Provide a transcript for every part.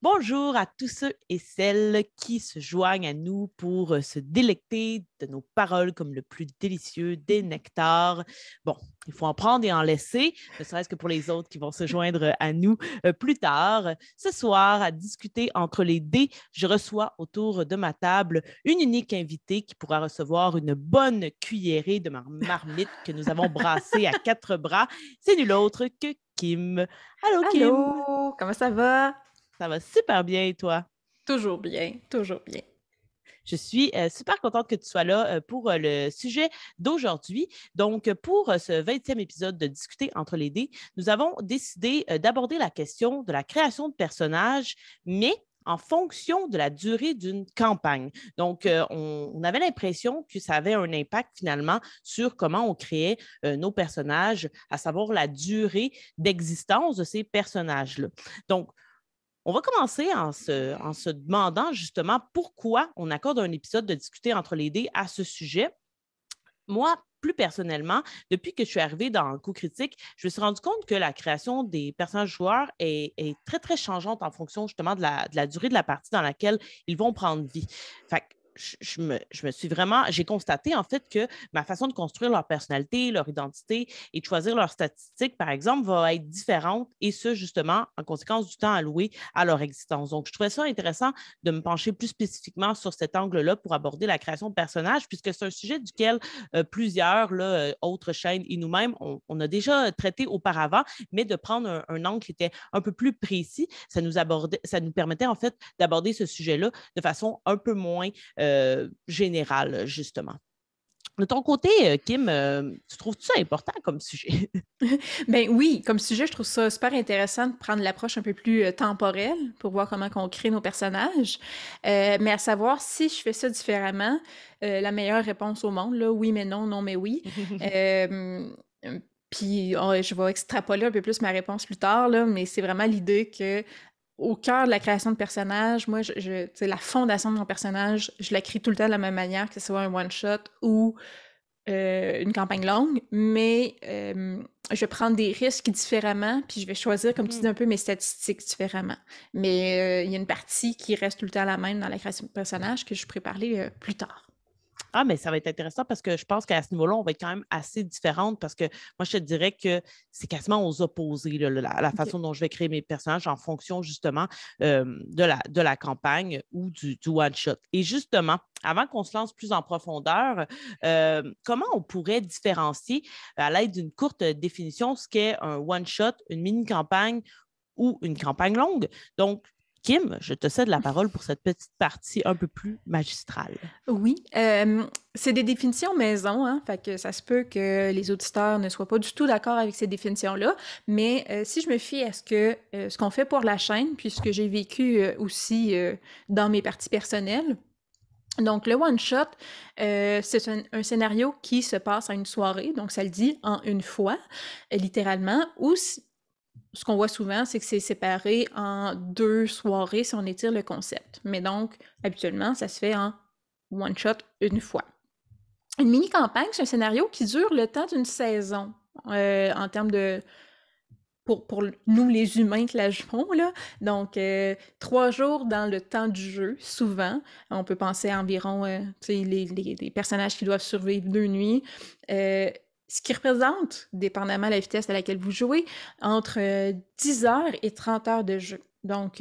Bonjour à tous ceux et celles qui se joignent à nous pour se délecter de nos paroles comme le plus délicieux des nectars. Bon, il faut en prendre et en laisser, ne serait-ce que pour les autres qui vont se joindre à nous plus tard. Ce soir, à discuter entre les dés, je reçois autour de ma table une unique invitée qui pourra recevoir une bonne cuillerée de ma marmite que nous avons brassée à quatre bras. C'est nul autre que Kim. Allô, Kim. Allô, comment ça va? Ça va super bien et toi? Toujours bien, toujours bien. Je suis super contente que tu sois là pour le sujet d'aujourd'hui. Donc, pour ce 20e épisode de Discuter entre les dés, nous avons décidé d'aborder la question de la création de personnages, mais en fonction de la durée d'une campagne. Donc, on avait l'impression que ça avait un impact finalement sur comment on créait nos personnages, à savoir la durée d'existence de ces personnages-là. Donc, on va commencer en se demandant justement pourquoi on accorde un épisode de discuter entre les dés à ce sujet. Moi, plus personnellement, depuis que je suis arrivée dans Co-Critique, je me suis rendu compte que la création des personnages joueurs est très, très changeante en fonction justement de la durée de la partie dans laquelle ils vont prendre vie. Fait que je me suis vraiment, j'ai constaté en fait que ma façon de construire leur personnalité, leur identité et de choisir leurs statistiques, par exemple, va être différente et ce, justement, en conséquence du temps alloué à leur existence. Donc, je trouvais ça intéressant de me pencher plus spécifiquement sur cet angle-là pour aborder la création de personnages, puisque c'est un sujet duquel plusieurs là, autres chaînes et nous-mêmes, on a déjà traité auparavant, mais de prendre un angle qui était un peu plus précis, ça nous permettait en fait d'aborder ce sujet-là de façon un peu moins générale, justement. De ton côté, Kim, tu trouves-tu ça important comme sujet? Ben oui, comme sujet, je trouve ça super intéressant de prendre l'approche un peu plus temporelle pour voir comment on crée nos personnages. Mais à savoir si je fais ça différemment, la meilleure réponse au monde, là, oui mais non, non mais oui. Euh, Puis je vais extrapoler un peu plus ma réponse plus tard, là, mais c'est vraiment l'idée que au cœur de la création de personnages, moi, tu sais, la fondation de mon personnage, je la crée tout le temps de la même manière, que ce soit un one-shot ou une campagne longue, mais je vais prendre des risques différemment, puis je vais choisir, comme tu dis, un peu mes statistiques différemment. Mais il y a une partie qui reste tout le temps la même dans la création de personnage que je pourrais parler plus tard. Ah, mais ça va être intéressant parce que je pense qu'à ce niveau-là, on va être quand même assez différentes parce que moi, je te dirais que c'est quasiment aux opposés, là, la OK. façon dont je vais créer mes personnages en fonction justement de la campagne ou du one-shot. Et justement, avant qu'on se lance plus en profondeur, comment on pourrait différencier à l'aide d'une courte définition ce qu'est un one-shot, une mini-campagne ou une campagne longue? Donc, Kim, je te cède la parole pour cette petite partie un peu plus magistrale. Oui, c'est des définitions maison, hein, fait que ça se peut que les auditeurs ne soient pas du tout d'accord avec ces définitions-là, mais si je me fie à ce qu'on fait pour la chaîne, puis ce que j'ai vécu aussi dans mes parties personnelles. Donc, le one-shot, c'est un scénario qui se passe à une soirée, donc ça le dit en une fois, littéralement, ou ce qu'on voit souvent, c'est que c'est séparé en deux soirées si on étire le concept. Mais donc, habituellement, ça se fait en one-shot une fois. Une mini-campagne, c'est un scénario qui dure le temps d'une saison, en termes de pour nous, les humains qui la jouons, là. Donc, 3 jours dans le temps du jeu, souvent. On peut penser à environ, tu sais, les personnages qui doivent survivre 2 nuits. Ce qui représente, dépendamment de la vitesse à laquelle vous jouez, entre 10 heures et 30 heures de jeu. Donc,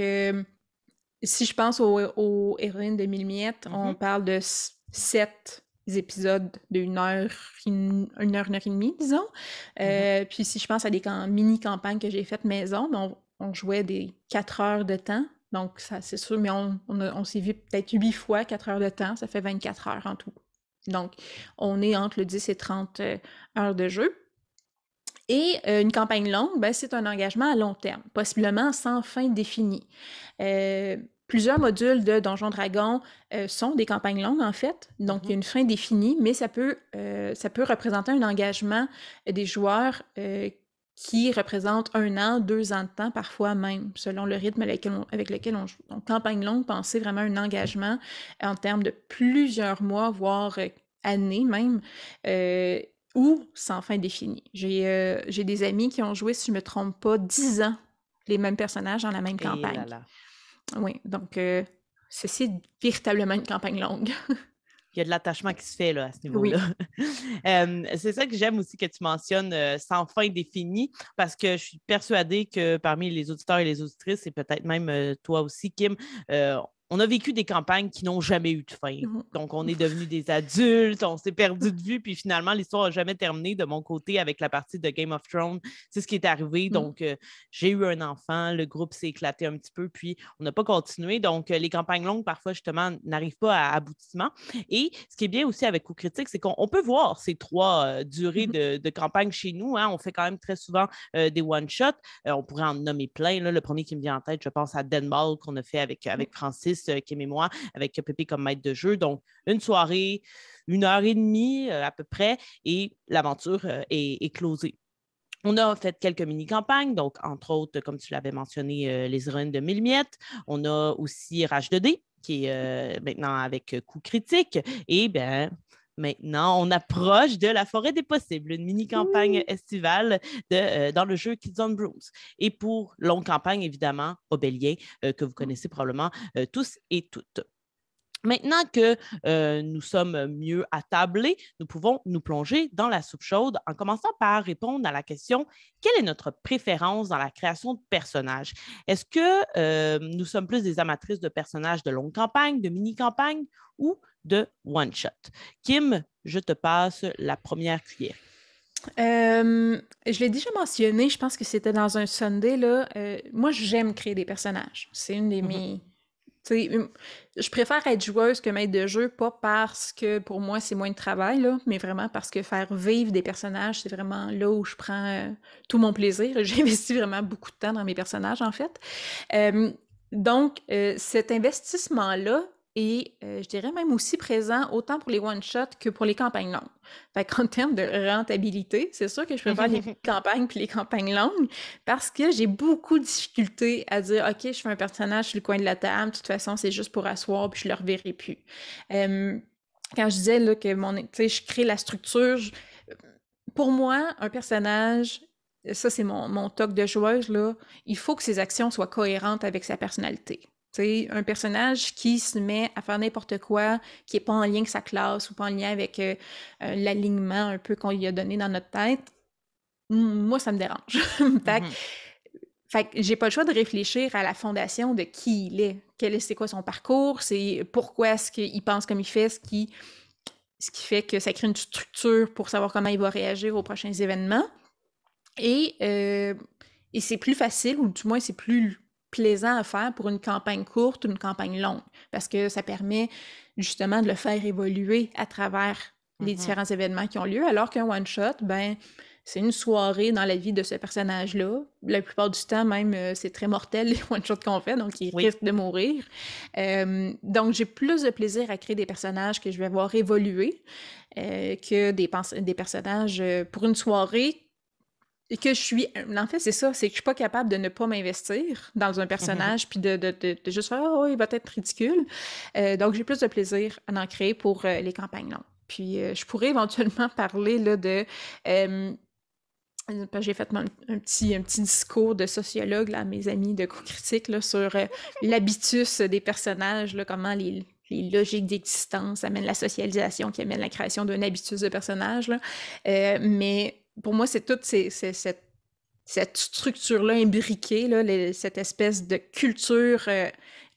si je pense aux héroïnes de Mille Miettes, on parle de 7 épisodes d'une heure, une heure et demie, disons. Puis si je pense à des mini-campagnes que j'ai faites maison, on jouait des 4 heures de temps. Donc, ça, c'est sûr, mais on s'est vu peut-être 8 fois 4 heures de temps. Ça fait 24 heures en tout. Donc, on est entre le 10 et 30 heures de jeu. Et une campagne longue, ben, c'est un engagement à long terme, possiblement sans fin définie. Plusieurs modules de Donjons Dragons sont des campagnes longues, en fait. Donc, il y a une fin définie, mais ça peut représenter un engagement des joueurs qui représente 1 an, 2 ans de temps, parfois même, selon le rythme avec lequel on joue. Donc, campagne longue, pensez vraiment à un engagement en termes de plusieurs mois, voire années même, ou sans fin définie. J'ai des amis qui ont joué, si je me trompe pas, 10 ans les mêmes personnages dans la même Et là campagne. là. Oui, donc ceci est véritablement une campagne longue. Il y a de l'attachement qui se fait là, à ce Oui. niveau-là. C'est ça que j'aime aussi que tu mentionnes sans fin définie, parce que je suis persuadée que parmi les auditeurs et les auditrices, et peut-être même toi aussi, Kim, on a vécu des campagnes qui n'ont jamais eu de fin. Mhm. Donc, on est devenus des adultes, on s'est perdu de vue, puis finalement, l'histoire n'a jamais terminé de mon côté avec la partie de Game of Thrones. C'est ce qui est arrivé. Donc, j'ai eu un enfant, le groupe s'est éclaté un petit peu, puis on n'a pas continué. Donc, les campagnes longues, parfois, justement, n'arrivent pas à aboutissement. Et ce qui est bien aussi avec Coup Critique, c'est qu'on peut voir ces trois durées de campagne chez nous. Hein. On fait quand même très souvent des one-shots. On pourrait en nommer plein. Là. Le premier qui me vient en tête, je pense à Denball qu'on a fait avec Francis, Kim et moi, avec Pépé comme maître de jeu. Donc, une soirée, 1 heure et demie à peu près, et l'aventure est closée. On a fait quelques mini-campagnes, donc entre autres, comme tu l'avais mentionné, les héroïnes de Mille Miettes. On a aussi Rage 2D, qui est maintenant avec Coup Critique. Et bien, maintenant, on approche de la forêt des possibles, une mini-campagne estivale dans le jeu Kids on Brooms. Et pour longue campagne, évidemment, Obélien, que vous connaissez probablement tous et toutes. Maintenant que nous sommes mieux attablés, nous pouvons nous plonger dans la soupe chaude en commençant par répondre à la question: quelle est notre préférence dans la création de personnages? Est-ce que nous sommes plus des amatrices de personnages de longue campagne, de mini-campagne ou de one-shot? Kim, je te passe la première cuillère. Je l'ai déjà mentionné, je pense que c'était dans un Sunday, là. Moi, j'aime créer des personnages. C'est une de Mhm. mes... je préfère être joueuse que maître de jeu, pas parce que pour moi c'est moins de travail, là, mais vraiment parce que faire vivre des personnages, c'est vraiment là où je prends tout mon plaisir. J'ai investi vraiment beaucoup de temps dans mes personnages, en fait. Donc, cet investissement-là est, je dirais même aussi présent autant pour les one-shots que pour les campagnes longues. Fait qu'en termes de rentabilité, c'est sûr que je préfère les campagnes puis les campagnes longues parce que j'ai beaucoup de difficultés à dire OK, je fais un personnage sur le coin de la table, de toute façon, c'est juste pour asseoir puis je le reverrai plus. Quand je disais là, que je crée la structure, pour moi, un personnage, ça c'est mon toc de joueuse, là, il faut que ses actions soient cohérentes avec sa personnalité. T'sais, un personnage qui se met à faire n'importe quoi, qui n'est pas en lien avec sa classe ou pas en lien avec l'alignement un peu qu'on lui a donné dans notre tête, moi, ça me dérange. Fait que j'ai pas le choix de réfléchir à la fondation de qui il est. C'est quoi son parcours, c'est pourquoi est-ce qu'il pense comme il fait, ce qui fait que ça crée une structure pour savoir comment il va réagir aux prochains événements. Et c'est plus facile, ou du moins c'est plus plaisant à faire pour une campagne courte ou une campagne longue, parce que ça permet justement de le faire évoluer à travers les différents événements qui ont lieu, alors qu'un one-shot, ben, c'est une soirée dans la vie de ce personnage-là. La plupart du temps, même, c'est très mortel, les one-shots qu'on fait, donc il risque de mourir. Donc, j'ai plus de plaisir à créer des personnages que je vais voir évoluer que des personnages pour une soirée et que je suis... En fait, c'est ça, c'est que je suis pas capable de ne pas m'investir dans un personnage puis de juste faire « Oh, il va être ridicule ». Donc, j'ai plus de plaisir à en créer pour les campagnes longues. Puis, je pourrais éventuellement parler là, de... j'ai fait un petit discours de sociologue là, à mes amis de Coup Critique là, sur l'habitus des personnages, là, comment les logiques d'existence amènent la socialisation qui amène la création d'un habitus de personnage. Là. Mais pour moi, c'est toute cette structure-là imbriquée, là, cette espèce de culture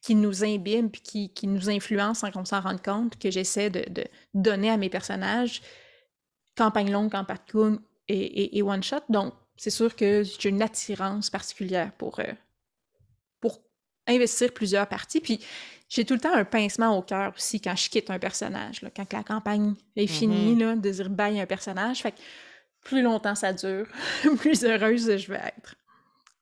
qui nous imbibe puis qui nous influence sans qu'on s'en rende compte, que j'essaie de donner à mes personnages, campagne longue, campagne courte et one-shot. Donc, c'est sûr que j'ai une attirance particulière pour investir plusieurs parties. Puis, j'ai tout le temps un pincement au cœur aussi quand je quitte un personnage. Là, quand la campagne est finie, là, de dire bye à un personnage. Fait que plus longtemps ça dure, plus heureuse je vais être.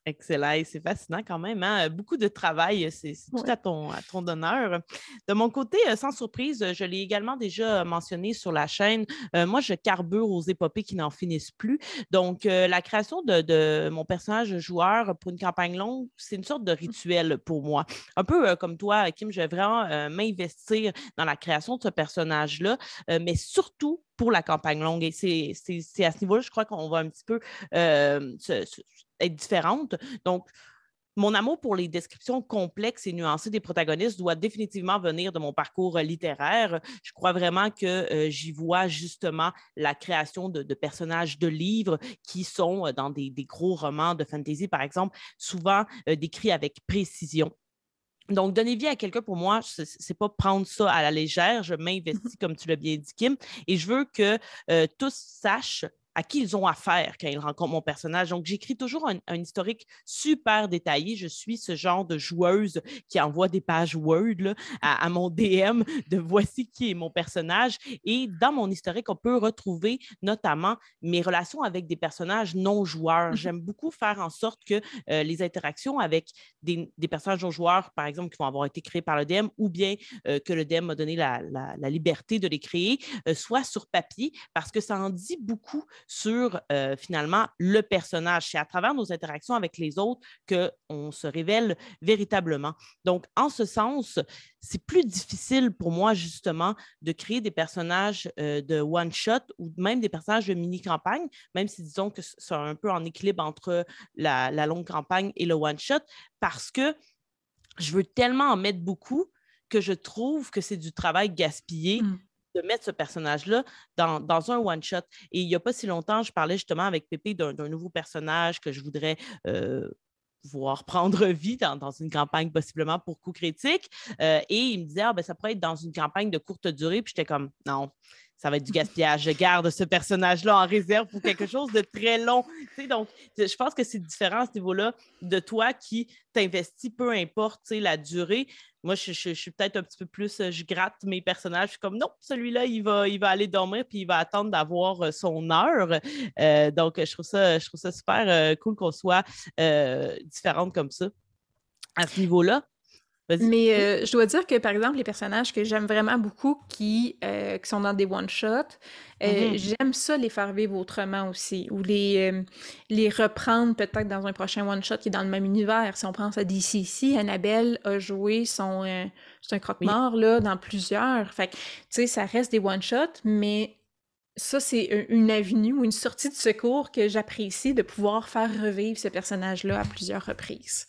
Excellent, c'est fascinant quand même. Hein? Beaucoup de travail, c'est tout à ton honneur. De mon côté, sans surprise, je l'ai également déjà mentionné sur la chaîne. Moi, je carbure aux épopées qui n'en finissent plus. Donc, la création de mon personnage joueur pour une campagne longue, c'est une sorte de rituel pour moi. Un peu comme toi, Kim, je vais vraiment m'investir dans la création de ce personnage-là, mais surtout pour la campagne longue. Et c'est à ce niveau-là, je crois qu'on va un petit peu être différente. Donc, Mon amour pour les descriptions complexes et nuancées des protagonistes doit définitivement venir de mon parcours littéraire. Je crois vraiment que j'y vois justement la création de personnages de livres qui sont dans des gros romans de fantasy, par exemple, souvent décrits avec précision. Donc, donner vie à quelqu'un, pour moi, c'est pas prendre ça à la légère. Je m'investis, comme tu l'as bien dit, Kim, et je veux que tous sachent à qui ils ont affaire quand ils rencontrent mon personnage. Donc, j'écris toujours un historique super détaillé. Je suis ce genre de joueuse qui envoie des pages Word là, à mon DM de voici qui est mon personnage. Et dans mon historique, on peut retrouver notamment mes relations avec des personnages non joueurs. J'aime beaucoup faire en sorte que les interactions avec des personnages non joueurs, par exemple, qui vont avoir été créés par le DM ou bien que le DM m'a donné la liberté de les créer, soient sur papier parce que ça en dit beaucoup sur finalement le personnage. C'est à travers nos interactions avec les autres qu'on se révèle véritablement. Donc, en ce sens, c'est plus difficile pour moi justement de créer des personnages de one-shot ou même des personnages de mini-campagne, même si disons que c'est un peu en équilibre entre la longue campagne et le one-shot, parce que je veux tellement en mettre beaucoup que je trouve que c'est du travail gaspillé de mettre ce personnage-là dans un one-shot. Et il n'y a pas si longtemps, je parlais justement avec Pépé d'un nouveau personnage que je voudrais voir prendre vie dans une campagne possiblement pour Coup Critique. Et il me disait, ça pourrait être dans une campagne de courte durée. Puis j'étais comme, non, ça va être du gaspillage. Je garde ce personnage-là en réserve pour quelque chose de très long. Tu sais, donc, je pense que c'est différent à ce niveau-là de toi qui t'investis, peu importe la durée. Moi, je suis peut-être un petit peu plus, je gratte mes personnages. Je suis comme, non, celui-là, il va aller dormir puis il va attendre d'avoir son heure. Donc, je trouve ça super cool qu'on soit différente comme ça à ce niveau-là. Vas-y. Mais Oui. je dois dire que, par exemple, les personnages que j'aime vraiment beaucoup qui sont dans des one-shots, j'aime ça les faire vivre autrement aussi, ou les reprendre peut-être dans un prochain one-shot qui est dans le même univers. Si on pense à DCC, Annabelle a joué c'est un croque-mort là, dans plusieurs. Fait que, tu sais, ça reste des one-shots, mais ça, c'est une avenue ou une sortie de secours que j'apprécie de pouvoir faire revivre ce personnage-là à plusieurs reprises.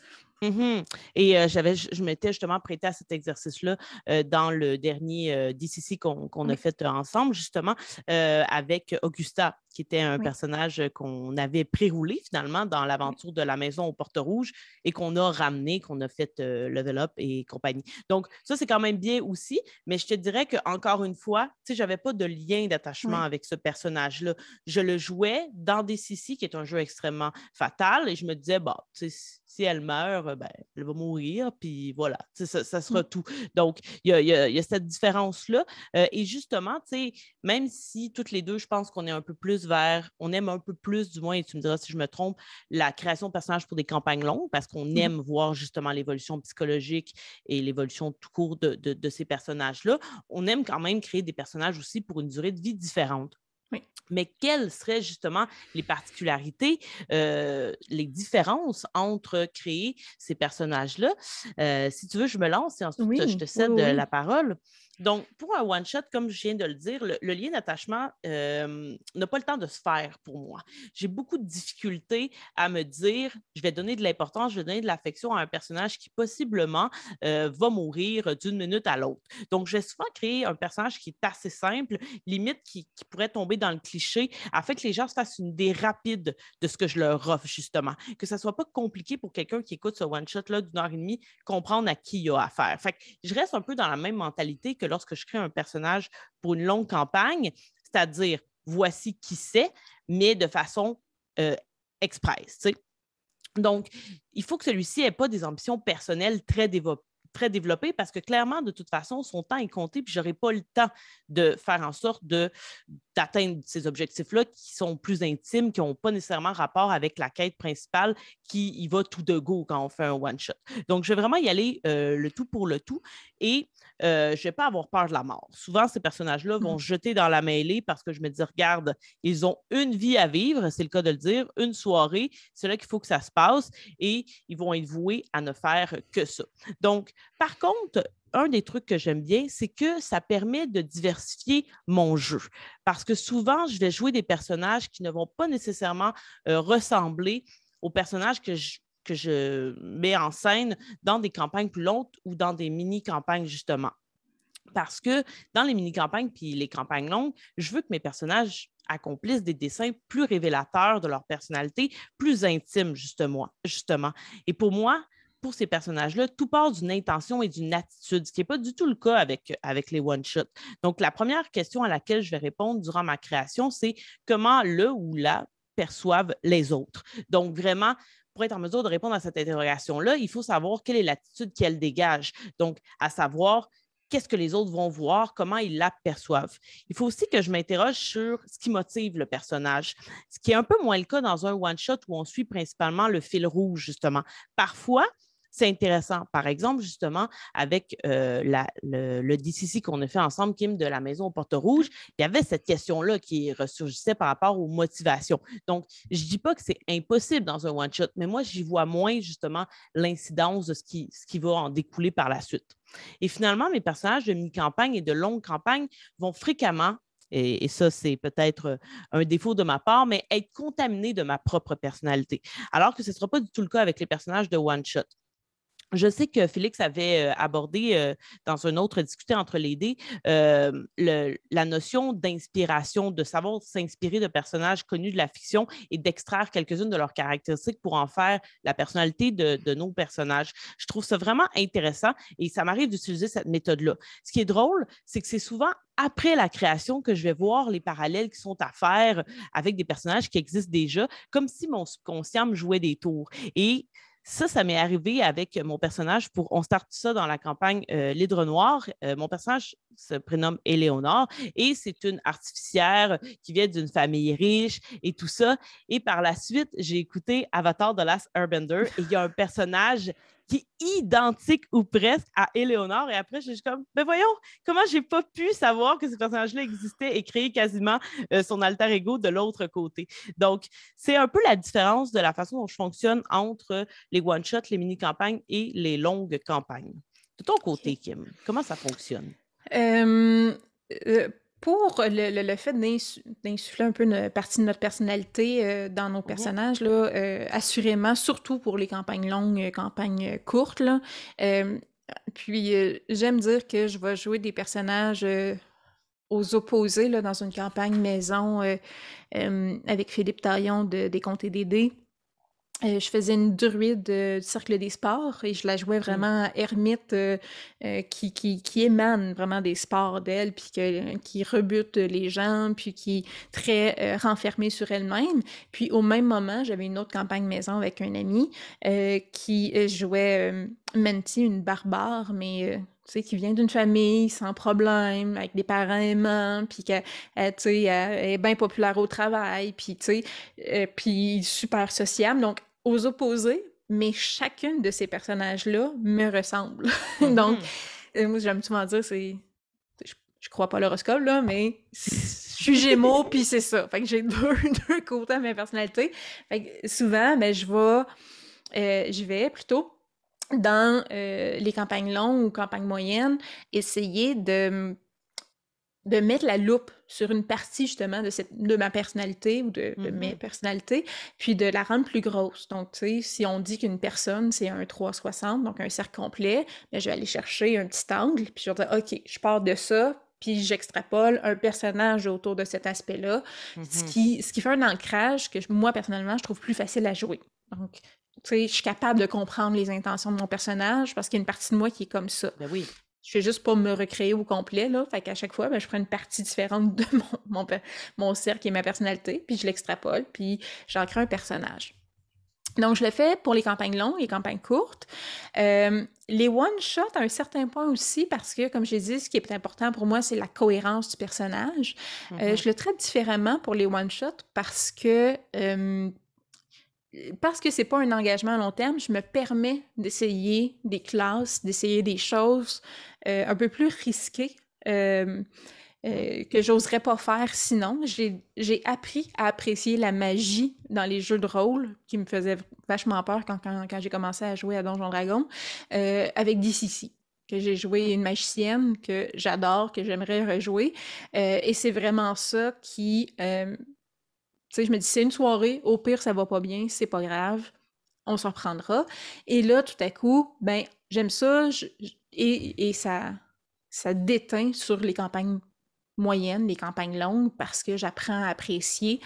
Et je m'étais justement prêtée à cet exercice-là dans le dernier DCC qu'on a Oui, fait ensemble, justement, avec Augusta, qui était un oui. personnage qu'on avait pré-roulé finalement dans Oui. l'aventure de la maison aux Portes Rouges et qu'on a ramené, qu'on a fait level up et compagnie. Donc, ça, c'est quand même bien aussi, mais je te dirais qu'encore une fois, tu sais, j'avais pas de lien d'attachement Oui. avec ce personnage-là. Je le jouais dans DCC, qui est un jeu extrêmement fatal, et je me disais, bah, tu sais, si elle meurt, elle va mourir, puis voilà, ça sera Mm. tout. Donc, il y a cette différence-là. Et justement, même si toutes les deux, je pense qu'on est un peu plus on aime un peu plus, du moins, et tu me diras si je me trompe, la création de personnages pour des campagnes longues, parce qu'on Mhm. aime voir justement l'évolution psychologique et l'évolution tout court de ces personnages-là, on aime quand même créer des personnages aussi pour une durée de vie différente. Oui. Mais quelles seraient justement les particularités, les différences entre créer ces personnages-là? Si tu veux, je me lance et ensuite je Oui, te oui, cède oui. la parole. Donc, pour un one-shot, comme je viens de le dire, le lien d'attachement n'a pas le temps de se faire pour moi. J'ai beaucoup de difficultés à me dire, je vais donner de l'importance, je vais donner de l'affection à un personnage qui possiblement va mourir d'une minute à l'autre. Donc, je vais souvent créer un personnage qui est assez simple, limite qui pourrait tomber dans le cliché, afin que les gens se fassent une idée rapide de ce que je leur offre, justement. Que ça ne soit pas compliqué pour quelqu'un qui écoute ce one-shot-là d'une heure et demie, comprendre à qui il a affaire. Fait que je reste un peu dans la même mentalité que lorsque je crée un personnage pour une longue campagne, c'est-à-dire voici qui c'est, mais de façon euh, express. T'sais. Donc, il faut que celui-ci n'ait pas des ambitions personnelles très développées parce que clairement, de toute façon, son temps est compté puis je n'aurai pas le temps de faire en sorte d'atteindre ces objectifs-là qui sont plus intimes, qui n'ont pas nécessairement rapport avec la quête principale qui y va tout de go quand on fait un one-shot. Donc, je vais vraiment y aller le tout pour le tout et je ne vais pas avoir peur de la mort. Souvent, ces personnages-là vont Mhm. se jeter dans la mêlée parce que je me dis, regarde, ils ont une vie à vivre, c'est le cas de le dire, une soirée, c'est là qu'il faut que ça se passe et ils vont être voués à ne faire que ça. Donc, par contre, un des trucs que j'aime bien, c'est que ça permet de diversifier mon jeu. Parce que souvent, je vais jouer des personnages qui ne vont pas nécessairement ressembler aux personnages que je mets en scène dans des campagnes plus longues ou dans des mini-campagnes, justement. Parce que dans les mini-campagnes puis les campagnes longues, je veux que mes personnages accomplissent des dessins plus révélateurs de leur personnalité, plus intimes, justement. Et pour moi, pour ces personnages-là, tout part d'une intention et d'une attitude, ce qui n'est pas du tout le cas avec les one-shots. Donc, la première question à laquelle je vais répondre durant ma création, c'est comment le ou la perçoivent les autres. Donc, vraiment, pour être en mesure de répondre à cette interrogation-là, il faut savoir quelle est l'attitude qu'elle dégage. Donc, à savoir, qu'est-ce que les autres vont voir, comment ils la perçoivent. Il faut aussi que je m'interroge sur ce qui motive le personnage, ce qui est un peu moins le cas dans un one-shot où on suit principalement le fil rouge, justement. Parfois, c'est intéressant. Par exemple, justement, avec le DCC qu'on a fait ensemble, Kim, de la Maison aux Portes Rouges, il y avait cette question-là qui ressurgissait par rapport aux motivations. Donc, je ne dis pas que c'est impossible dans un one-shot, mais moi, j'y vois moins, justement, l'incidence de ce qui va en découler par la suite. Et finalement, mes personnages de mini-campagne et de longue campagne vont fréquemment, et ça, c'est peut-être un défaut de ma part, mais être contaminés de ma propre personnalité. Alors que ce ne sera pas du tout le cas avec les personnages de one-shot. Je sais que Félix avait abordé dans un autre discuté entre les dés la notion d'inspiration, de savoir s'inspirer de personnages connus de la fiction et d'extraire quelques-unes de leurs caractéristiques pour en faire la personnalité de nos personnages. Je trouve ça vraiment intéressant et ça m'arrive d'utiliser cette méthode-là. Ce qui est drôle, c'est que c'est souvent après la création que je vais voir les parallèles qui sont à faire avec des personnages qui existent déjà, comme si mon subconscient me jouait des tours. Et ça m'est arrivé avec mon personnage on starte ça dans la campagne L'Hydre Noire. Mon personnage se prénomme Éléonore et c'est une artificière qui vient d'une famille riche et tout ça. Et par la suite, j'ai écouté Avatar The Last Airbender et il y a un personnage qui est identique ou presque à Éléonore. Et après, je suis comme, mais voyons, comment j'ai pas pu savoir que ce personnage-là existait et créer quasiment son alter ego de l'autre côté. Donc, c'est un peu la différence de la façon dont je fonctionne entre les one-shots, les mini-campagnes et les longues campagnes. De ton côté, Kim, comment ça fonctionne? Euh, pour le fait d'insuffler un peu une partie de notre personnalité dans nos personnages, là, assurément, surtout pour les campagnes longues, campagnes courtes, là, puis j'aime dire que je vais jouer des personnages aux opposés là, dans une campagne maison avec Philippe Taillon des Contes et des Dés. Je faisais une druide du Cercle des Sports et je la jouais vraiment ermite qui émane vraiment des sports d'elle, puis qui rebute les gens, puis qui est très renfermée sur elle-même. Puis au même moment, j'avais une autre campagne maison avec un ami qui jouait Menti, une barbare, mais tu sais, qui vient d'une famille sans problème, avec des parents aimants, puis qu'elle tu sais, elle est bien populaire au travail, puis tu sais, puis super sociable. Donc, aux opposés, mais chacune de ces personnages-là me ressemble. Donc, moi, j'aime souvent dire, je crois pas à l'horoscope, là, mais je suis Gémeaux, puis c'est ça. Fait que j'ai deux côtés à ma personnalité. Fait que souvent, ben, je vais plutôt dans les campagnes longues ou campagnes moyennes, essayer de mettre la loupe sur une partie justement de ma personnalité ou de mes personnalités, puis de la rendre plus grosse. Donc, tu sais, si on dit qu'une personne, c'est un 360, donc un cercle complet, bien, je vais aller chercher un petit angle, puis je vais dire, OK, je pars de ça, puis j'extrapole un personnage autour de cet aspect-là, ce qui fait un ancrage que moi, personnellement, je trouve plus facile à jouer. Donc, tu sais, je suis capable de comprendre les intentions de mon personnage parce qu'il y a une partie de moi qui est comme ça. Ben oui. Je fais juste pas me recréer au complet, là. Fait qu'à chaque fois, ben, je prends une partie différente de mon cercle et ma personnalité, puis je l'extrapole, puis j'en crée un personnage. Donc, je le fais pour les campagnes longues et les campagnes courtes. Les one-shots, à un certain point aussi, parce que, comme j'ai dit, ce qui est important pour moi, c'est la cohérence du personnage. Je le traite différemment pour les one-shots parce que c'est pas un engagement à long terme, je me permets d'essayer des classes, d'essayer des choses un peu plus risquées que j'oserais pas faire sinon. J'ai appris à apprécier la magie dans les jeux de rôle qui me faisaient vachement peur quand j'ai commencé à jouer à Donjons Dragons avec DCC. Que j'ai joué une magicienne que j'adore, que j'aimerais rejouer. Et c'est vraiment ça qui... tu sais, je me dis, c'est une soirée, au pire, ça va pas bien, c'est pas grave. on s'en reprendra. Et là, tout à coup, ben j'aime ça, et ça déteint sur les campagnes moyennes, les campagnes longues, parce que j'apprends à apprécier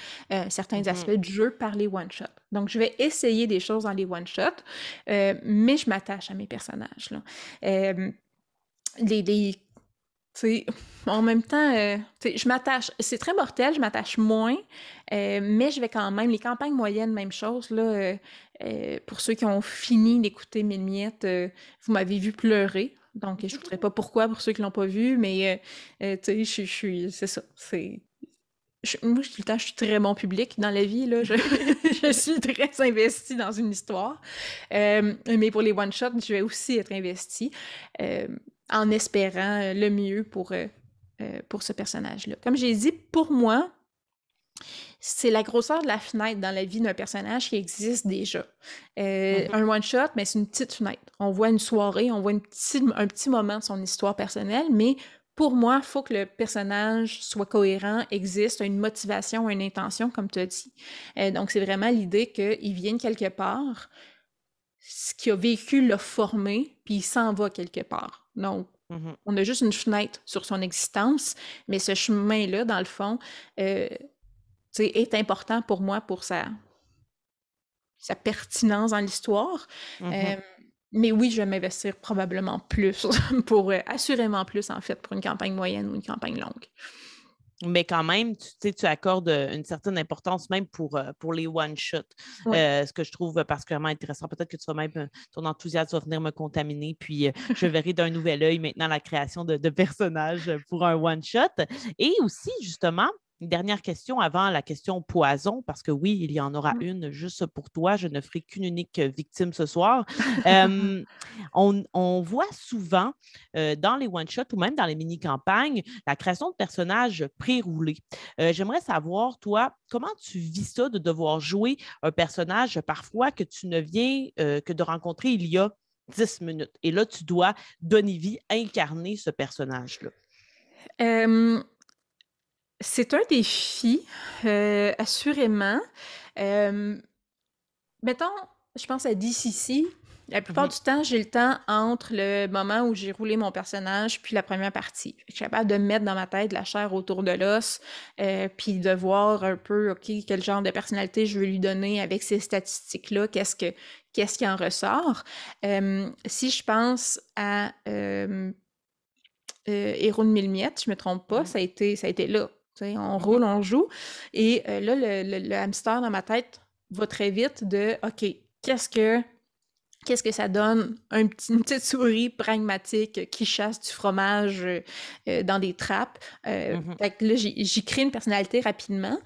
certains aspects du jeu par les one-shots. Donc, je vais essayer des choses dans les one-shots, mais je m'attache à mes personnages, là. Tu sais, en même temps, tu sais, je m'attache, c'est très mortel, je m'attache moins, mais je vais quand même, les campagnes moyennes, même chose, là, pour ceux qui ont fini d'écouter Mille Miettes, vous m'avez vu pleurer, donc je ne voudrais pas pourquoi pour ceux qui ne l'ont pas vu, mais tu sais, c'est ça, moi, je dis tout le temps, je suis très bon public dans la vie, là, je suis très investie dans une histoire, mais pour les one-shots, je vais aussi être investie, en espérant le mieux pour ce personnage-là. Comme j'ai dit, pour moi, c'est la grosseur de la fenêtre dans la vie d'un personnage qui existe déjà. Un one-shot, mais c'est une petite fenêtre. On voit une soirée, on voit un petit moment de son histoire personnelle, mais pour moi, il faut que le personnage soit cohérent, existe, a une motivation, une intention, comme tu as dit. Donc, c'est vraiment l'idée qu'il vienne quelque part, ce qu'il a vécu l'a formé, puis il s'en va quelque part. Donc, on a juste une fenêtre sur son existence, mais ce chemin-là, dans le fond, est important pour moi pour sa pertinence dans l'histoire. Mais oui, je vais m'investir probablement plus, assurément plus, en fait, pour une campagne moyenne ou une campagne longue. Mais quand même, tu accordes une certaine importance même pour les one-shots, ce que je trouve particulièrement intéressant. Peut-être que ton enthousiasme va venir me contaminer, puis je verrai d'un nouvel œil maintenant la création de personnages pour un one-shot. Et aussi, justement, une dernière question avant la question poison, parce que oui, il y en aura une juste pour toi. Je ne ferai qu'une unique victime ce soir. On voit souvent dans les one-shots ou même dans les mini-campagnes la création de personnages pré-roulés. J'aimerais savoir, toi, comment tu vis ça de devoir jouer un personnage parfois que tu ne viens que de rencontrer il y a 10 minutes. Et là, tu dois, donner vie, incarner ce personnage-là. C'est un défi, assurément. Mettons, je pense à DCC. La plupart du temps, j'ai le temps entre le moment où j'ai roulé mon personnage puis la première partie. Je suis capable de mettre dans ma tête la chair autour de l'os, puis de voir un peu, OK, quel genre de personnalité je veux lui donner avec ces statistiques-là, qu'est-ce qui en ressort. Si je pense à Héros de Mille Miettes, je me trompe pas, ça a été là. On roule, on joue. Et là, le hamster dans ma tête va très vite de OK, qu'est-ce que ça donne une petite souris pragmatique qui chasse du fromage dans des trappes. Fait que là, j'y crée une personnalité rapidement.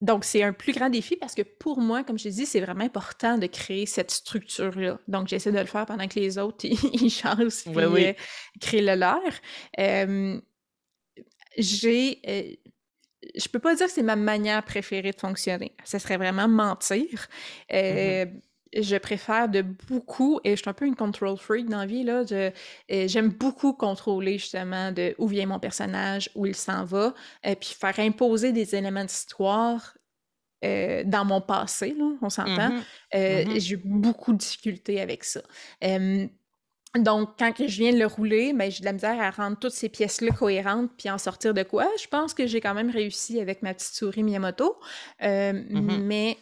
Donc, c'est un plus grand défi parce que pour moi, comme je te dis, c'est vraiment important de créer cette structure-là. Donc, j'essaie de le faire pendant que les autres, ils chassent puis créent le leur. Je peux pas dire que c'est ma manière préférée de fonctionner. Ce serait vraiment mentir. Je préfère de beaucoup, et je suis un peu une control freak dans la vie, là, j'aime beaucoup contrôler justement de où vient mon personnage, où il s'en va, puis faire imposer des éléments d'histoire dans mon passé, là, on s'entend. J'ai beaucoup de difficultés avec ça. Donc, quand je viens de le rouler, ben, j'ai de la misère à rendre toutes ces pièces-là cohérentes puis en sortir de quoi. Je pense que j'ai quand même réussi avec ma petite souris Miyamoto. Mais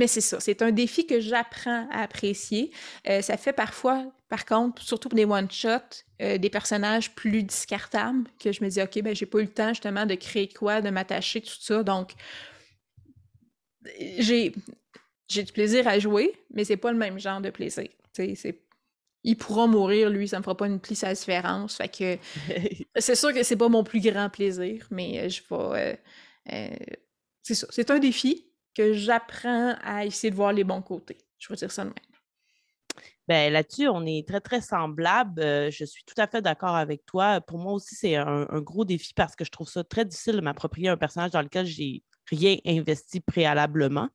c'est ça. C'est un défi que j'apprends à apprécier. Ça fait parfois, par contre, surtout pour des one-shots, des personnages plus discartables que je me dis, OK, ben, j'ai pas eu le temps justement de créer quoi, de m'attacher, tout ça. Donc, j'ai du plaisir à jouer, mais c'est pas le même genre de plaisir. Il pourra mourir, lui, ça me fera pas une plie sa différence. Fait que c'est sûr que c'est pas mon plus grand plaisir, mais je vais... c'est ça. C'est un défi que j'apprends à essayer de voir les bons côtés. Je vais dire ça de même. Ben, là-dessus, on est très, très semblables. Je suis tout à fait d'accord avec toi. Pour moi aussi, c'est un gros défi parce que je trouve ça très difficile de m'approprier un personnage dans lequel j'ai rien investi préalablement.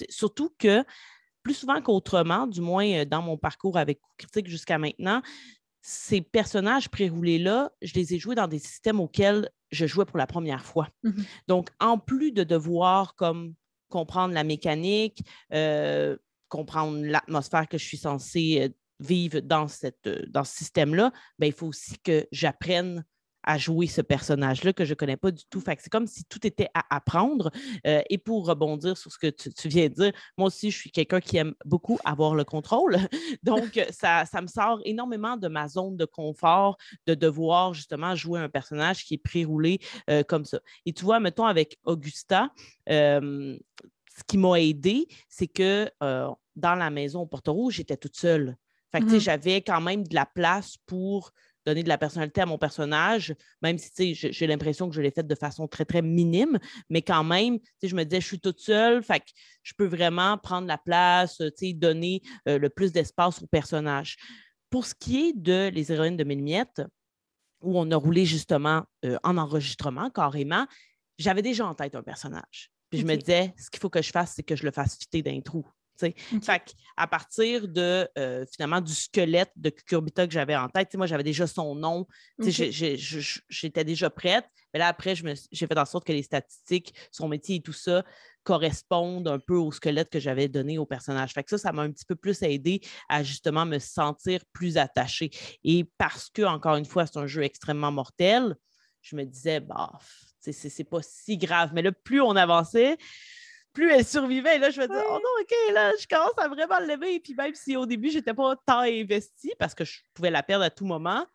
Surtout que plus souvent qu'autrement, du moins dans mon parcours avec Coup Critique jusqu'à maintenant, ces personnages pré-roulés-là, je les ai joués dans des systèmes auxquels je jouais pour la première fois. Donc, en plus de devoir comme comprendre la mécanique, comprendre l'atmosphère que je suis censée vivre dans ce système-là, ben, il faut aussi que j'apprenne à jouer ce personnage-là que je ne connais pas du tout. Fait que c'est comme si tout était à apprendre. Et pour rebondir sur ce que tu viens de dire, moi aussi, je suis quelqu'un qui aime beaucoup avoir le contrôle. Donc, ça me sort énormément de ma zone de confort de devoir justement jouer un personnage qui est pré-roulé comme ça. Et tu vois, mettons avec Augusta, ce qui m'a aidé, c'est que dans la maison au Porto-Rouge, j'étais toute seule. Fait que, j'avais quand même de la place pour donner de la personnalité à mon personnage, même si j'ai l'impression que je l'ai fait de façon très, très minime, mais quand même, je me disais, je suis toute seule, fait que je peux vraiment prendre la place, donner le plus d'espace au personnage. Pour ce qui est de Les héroïnes de Mille-Miettes, où on a roulé justement en enregistrement carrément, j'avais déjà en tête un personnage. Puis je me disais, ce qu'il faut que je fasse, c'est que je le fasse fitter d'un trou. Fait à partir de finalement du squelette de Cucurbita que j'avais en tête, moi j'avais déjà son nom, j'étais déjà prête, mais là après j'ai fait en sorte que les statistiques, son métier et tout ça correspondent un peu au squelette que j'avais donné au personnage. Fait que ça m'a un petit peu plus aidé à justement me sentir plus attachée. Et parce que, encore une fois, c'est un jeu extrêmement mortel, je me disais, bah, c'est pas si grave. Mais là, plus on avançait, plus elle survivait. Et là, je me disais, oh non, OK, là, je commence à vraiment l'aimer. Et puis même si au début, je n'étais pas tant investie parce que je pouvais la perdre à tout moment,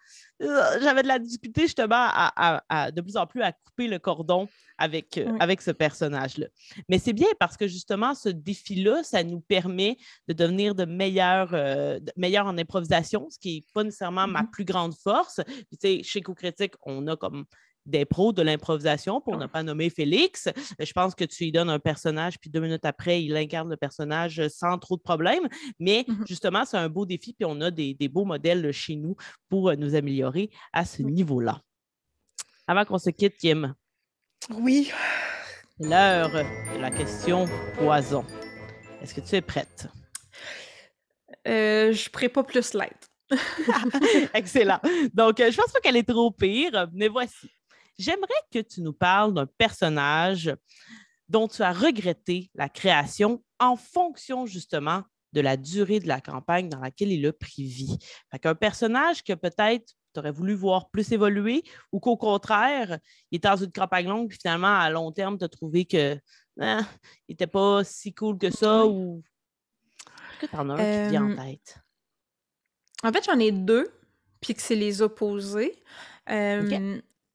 j'avais de la difficulté justement de plus en plus à couper le cordon avec ce personnage-là. Mais c'est bien parce que justement, ce défi-là, ça nous permet de devenir de meilleurs en improvisation, ce qui n'est pas nécessairement ma plus grande force. Puis, chez Co-Critique, on a comme des pros de l'improvisation, pour ne pas nommer Félix. Je pense que tu lui donnes un personnage, puis 2 minutes après, il incarne le personnage sans trop de problèmes. Mais justement, c'est un beau défi, puis on a des beaux modèles chez nous pour nous améliorer à ce niveau-là. Avant qu'on se quitte, Kim. Oui. C'est l'heure de la question poison. Est-ce que tu es prête? Je ne ferai pas plus light. Excellent. Donc, je pense pas qu'elle est trop pire, mais voici. J'aimerais que tu nous parles d'un personnage dont tu as regretté la création en fonction justement de la durée de la campagne dans laquelle il a pris vie. Fait qu'un personnage que peut-être tu aurais voulu voir plus évoluer ou qu'au contraire, il est dans une campagne longue puis finalement, à long terme, tu as trouvé que il n'était pas si cool que ça ou... Est-ce que tu en as un qui te vient en tête? En fait, j'en ai 2, puis que c'est les opposés.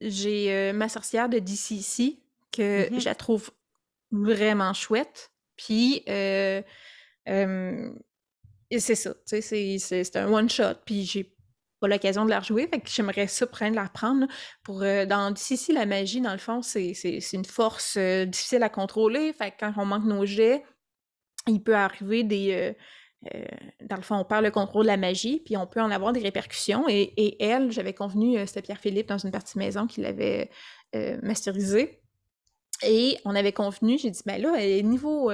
J'ai ma sorcière de DCC, que je la trouve vraiment chouette. Puis, et c'est ça, tu sais, c'est un one-shot, puis j'ai pas l'occasion de la rejouer, fait que j'aimerais ça prendre la reprendre. Dans DCC, la magie, dans le fond, c'est une force difficile à contrôler, fait que quand on manque nos jets, il peut arriver des... dans le fond, on perd le contrôle de la magie, puis on peut en avoir des répercussions. Et elle, j'avais convenu, c'était Pierre-Philippe dans une partie maison qui l'avait masterisé. Et on avait convenu, j'ai dit, ben là, elle est niveau...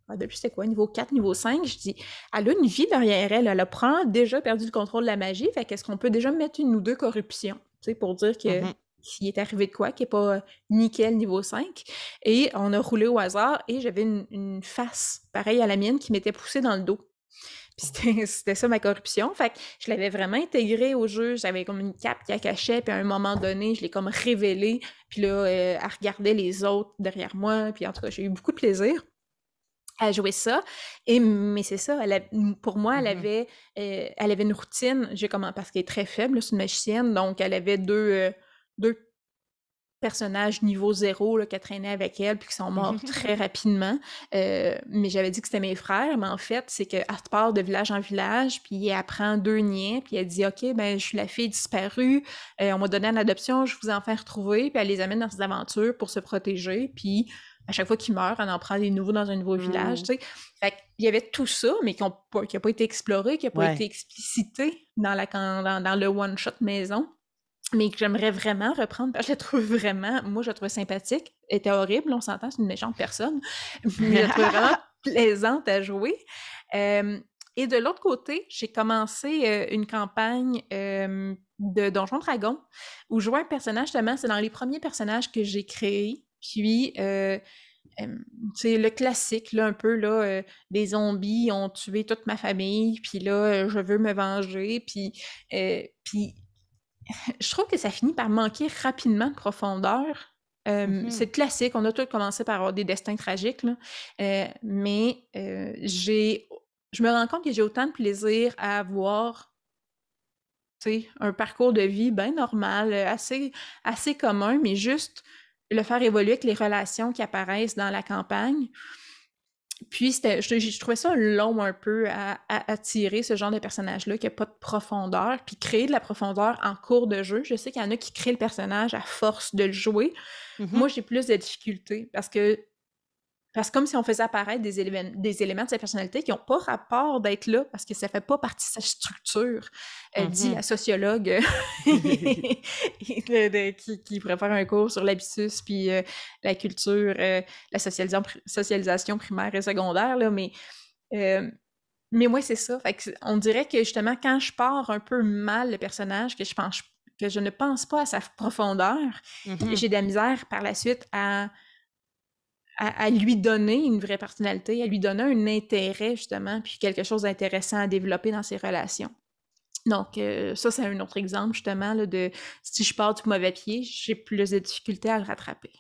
depuis c'était quoi? Niveau 4, niveau 5? Je dis, elle a une vie derrière elle. Elle a déjà perdu le contrôle de la magie. Fait qu'est-ce qu'on peut déjà mettre 1 ou 2 corruptions? Tu sais, pour dire que... s'il est arrivé de quoi, qui n'est pas nickel niveau 5. Et on a roulé au hasard et j'avais une face pareille à la mienne qui m'était poussée dans le dos. Puis c'était ça ma corruption. Fait que je l'avais vraiment intégrée au jeu. J'avais comme une cape qui la cachait, puis à un moment donné, je l'ai comme révélée. Puis là, elle regardait les autres derrière moi. Puis en tout cas, j'ai eu beaucoup de plaisir à jouer ça. Mais c'est ça, pour moi, elle avait une routine. Parce qu'elle est très faible, c'est une magicienne, donc elle avait deux personnages niveau 0 là, qui traînaient avec elle puis qui sont morts très rapidement. Mais j'avais dit que c'était mes frères, mais en fait, c'est qu'elle part de village en village, puis elle apprend 2 niais, puis elle dit « OK, ben je suis la fille disparue, on m'a donné en adoption, je vous en fais retrouver » puis elle les amène dans ses aventures pour se protéger, puis à chaque fois qu'ils meurent, elle en prend des nouveaux dans un nouveau village, tu sais. Fait qu'il y avait tout ça, mais qui n'a pas été exploré, qui n'a pas été explicité dans le one-shot maison, mais que j'aimerais vraiment reprendre, parce que je la trouve vraiment... Moi, je la trouvais sympathique. Elle était horrible, on s'entend, c'est une méchante personne, mais je la trouvais vraiment plaisante à jouer. Et de l'autre côté, j'ai commencé une campagne de Donjons Dragons, où je jouais un personnage, justement, c'est dans les premiers personnages que j'ai créés, puis C'est le classique, là, un peu, là, des zombies ont tué toute ma famille, puis là, je veux me venger, puis je trouve que ça finit par manquer rapidement de profondeur. C'est classique, on a tous commencé par avoir des destins tragiques, là, mais je me rends compte que j'ai autant de plaisir à voir un parcours de vie bien normal, assez commun, mais juste le faire évoluer avec les relations qui apparaissent dans la campagne. Puis, je trouvais ça long un peu à tirer ce genre de personnage-là qui n'a pas de profondeur, puis créer de la profondeur en cours de jeu. Je sais qu'il y en a qui créent le personnage à force de le jouer. Moi, j'ai plus de difficultés parce que comme si on faisait apparaître des éléments de sa personnalité qui n'ont pas rapport d'être là parce que ça ne fait pas partie de sa structure, dit la sociologue qui pourrait faire un cours sur l'habitus puis la culture, la socialisation primaire et secondaire, là, mais moi, c'est ça. Fait que on dirait que justement, quand je pars un peu mal le personnage, que je ne pense pas à sa profondeur, j'ai de la misère par la suite à lui donner une vraie personnalité, à lui donner un intérêt, justement, puis quelque chose d'intéressant à développer dans ses relations. Donc, ça, c'est un autre exemple, justement, là, de si je pars du mauvais pied, j'ai plus de difficultés à le rattraper.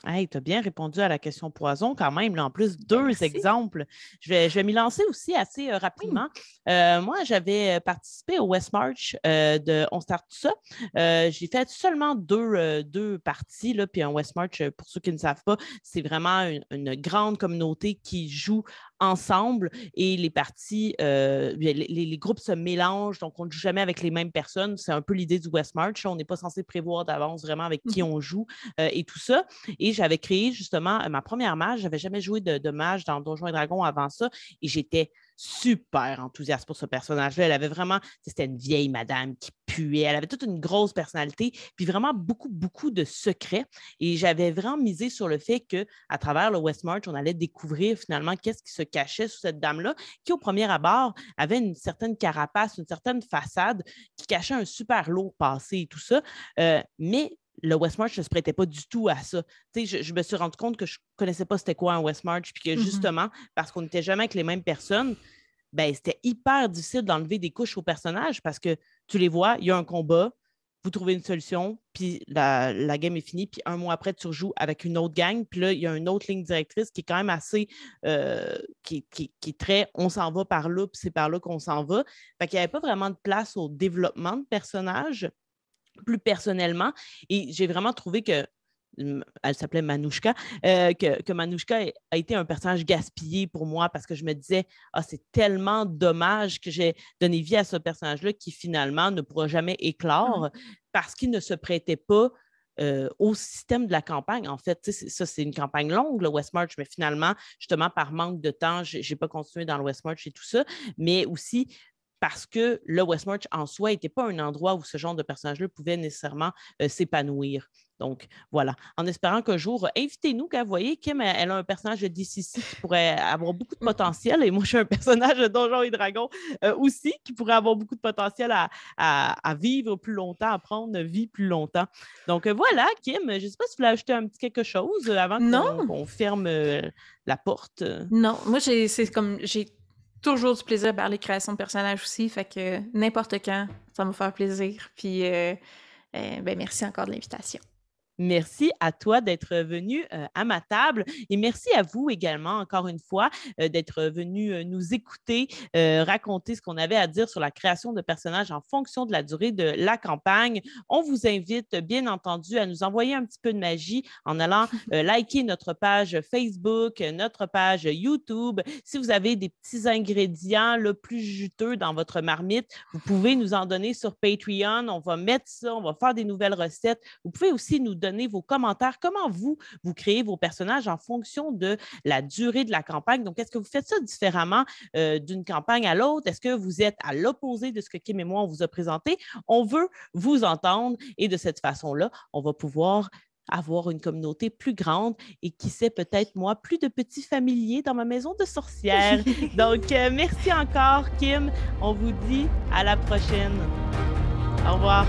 Hey, tu as bien répondu à la question poison quand même. Là, en plus, deux merci. exemples. Je vais m'y lancer aussi assez rapidement. Moi, j'avais participé au West March de On Start Tout ça. J'ai fait seulement deux parties, là, puis un West March, pour ceux qui ne savent pas, c'est vraiment une grande communauté qui joue ensemble et les parties, les groupes se mélangent, donc on ne joue jamais avec les mêmes personnes. C'est un peu l'idée du West March. On n'est pas censé prévoir d'avance vraiment avec qui on joue et tout ça. Et j'avais créé justement ma première mage. Je n'avais jamais joué de mage dans Donjons et Dragons avant ça et j'étais super enthousiaste pour ce personnage-là. Elle avait vraiment, c'était une vieille madame qui puait. Elle avait toute une grosse personnalité, puis vraiment beaucoup, beaucoup de secrets. Et j'avais vraiment misé sur le fait qu'à travers le West March, on allait découvrir finalement qu'est-ce qui se cachait sous cette dame-là, qui au premier abord avait une certaine carapace, une certaine façade qui cachait un super lourd passé et tout ça. Mais le West March ne se prêtait pas du tout à ça. Je me suis rendu compte que je ne connaissais pas c'était quoi un West March, puis que justement, parce qu'on n'était jamais avec les mêmes personnes, ben, c'était hyper difficile d'enlever des couches aux personnages parce que tu les vois, il y a un combat, vous trouvez une solution, puis la game est finie, puis un mois après, tu rejoues avec une autre gang, puis là, il y a une autre ligne directrice qui est quand même assez, qui est très, on s'en va par là, puis c'est par là qu'on s'en va. Fait qu'il n'y avait pas vraiment de place au développement de personnages, plus personnellement, et j'ai vraiment trouvé que elle s'appelait Manouchka, que Manouchka a été un personnage gaspillé pour moi parce que je me disais, c'est tellement dommage que j'ai donné vie à ce personnage-là qui finalement ne pourra jamais éclore parce qu'il ne se prêtait pas au système de la campagne. En fait, ça, c'est une campagne longue, le West March, mais finalement, justement, par manque de temps, je n'ai pas continué dans le West March et tout ça, mais aussi parce que le West March en soi n'était pas un endroit où ce genre de personnage-là pouvait nécessairement s'épanouir. Donc, voilà. En espérant qu'un jour, invitez-nous, car vous voyez, Kim, elle a un personnage de DCC qui pourrait avoir beaucoup de potentiel, et moi, je suis un personnage de Donjons et Dragons aussi, qui pourrait avoir beaucoup de potentiel à vivre plus longtemps, à prendre vie plus longtemps. Donc, voilà, Kim, je ne sais pas si vous voulez ajouter un petit quelque chose avant qu'on ferme la porte. Non, moi, j'ai toujours du plaisir par les créations de personnages aussi, fait que n'importe quand, ça va me faire plaisir. Puis, merci encore de l'invitation. Merci à toi d'être venu à ma table et merci à vous également, encore une fois, d'être venu nous écouter, raconter ce qu'on avait à dire sur la création de personnages en fonction de la durée de la campagne. On vous invite, bien entendu, à nous envoyer un petit peu de magie en allant liker notre page Facebook, notre page YouTube. Si vous avez des petits ingrédients le plus juteux dans votre marmite, vous pouvez nous en donner sur Patreon. On va mettre ça, on va faire des nouvelles recettes. Vous pouvez aussi nous donner vos commentaires. Comment vous créez vos personnages en fonction de la durée de la campagne? Donc, est-ce que vous faites ça différemment d'une campagne à l'autre? Est-ce que vous êtes à l'opposé de ce que Kim et moi, on vous a présenté? On veut vous entendre et de cette façon-là, on va pouvoir avoir une communauté plus grande et qui sait peut-être, moi, plus de petits familiers dans ma maison de sorcière. Donc, merci encore, Kim. On vous dit à la prochaine. Au revoir.